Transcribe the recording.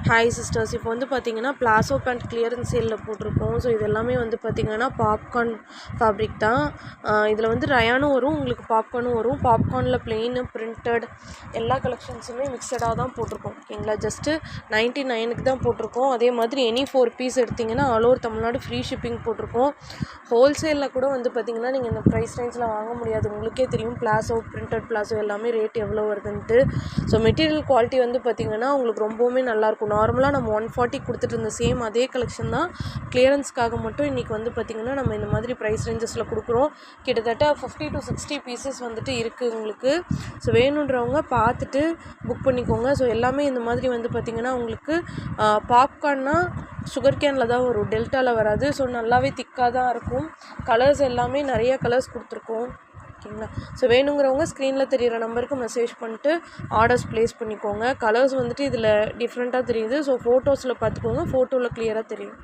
Hi sisters, இப்போ வந்து பார்த்தீங்கன்னா பிளாசோ பேண்ட் கிளியரன்ஸ் சேலில் போட்டிருக்கோம். ஸோ இது எல்லாமே வந்து பார்த்தீங்கன்னா பாப்கார்ன் ஃபேப்ரிக் தான். இதில் வந்து ரயானும் வரும், உங்களுக்கு பாப்கார்னும் வரும். பாப்கார்னில் பிளெயின் பிரிண்டட் எல்லா கலெக்ஷன்ஸுமே மிக்சடாக தான் போட்டிருக்கோம். ஓகேங்களா, ஜஸ்ட்டு 99க்கு தான் போட்டிருக்கோம். அதே மாதிரி எனி 4 பீஸ் எடுத்திங்கன்னா all over Tamil Nadu free shipping போட்டிருக்கோம். ஹோல்சேலில் கூட வந்து பார்த்திங்கன்னா நீங்கள் இந்த ப்ரைஸ் ரேஞ்சில் வாங்க முடியாது. உங்களுக்கே தெரியும் பிளாசோ பிரிண்டட் பிளாசோ எல்லாமே ரேட் எவ்வளோ வருதுன்ட்டு. ஸோ மெட்டீரியல் குவாலிட்டி வந்து பார்த்திங்கன்னா உங்களுக்கு ரொம்பவுமே நல்லாயிருக்கும். நார்மலாக நம்ம 140 கொடுத்துட்டு இருந்த சேம் அதே கலெக்ஷன் தான். கிளியரன்ஸ்க்காக மட்டும் இன்றைக்கி வந்து பார்த்திங்கன்னா நம்ம இந்த மாதிரி ப்ரைஸ் ரேஞ்சஸில் கொடுக்குறோம். கிட்டத்தட்ட 50 to 60 பீசஸ் வந்துட்டு இருக்குது உங்களுக்கு. ஸோ வேணுன்றவங்க பார்த்துட்டு புக் பண்ணிக்கோங்க. ஸோ எல்லாமே இந்த மாதிரி வந்து பார்த்திங்கன்னா உங்களுக்கு பாப்கார்ன்னா சுகர் கேனில் தான் வரும், டெல்டாவில் வராது. ஸோ நல்லாவே திக்காக தான் இருக்கும். கலர்ஸ் எல்லாமே நிறைய கலர்ஸ் கொடுத்துருக்கோம். ஓகேங்களா, ஸோ வேணுங்கிறவங்க ஸ்க்ரீனில் தெரிகிற நம்பருக்கு மெசேஜ் பண்ணிட்டு ஆர்டர்ஸ் ப்ளேஸ் பண்ணிக்கோங்க. கலர்ஸ் வந்துட்டு இதில் டிஃப்ரெண்ட்டாக தெரியுது. ஸோ ஃபோட்டோஸில் பார்த்துக்கோங்க, ஃபோட்டோவில் கிளியராக தெரியும்.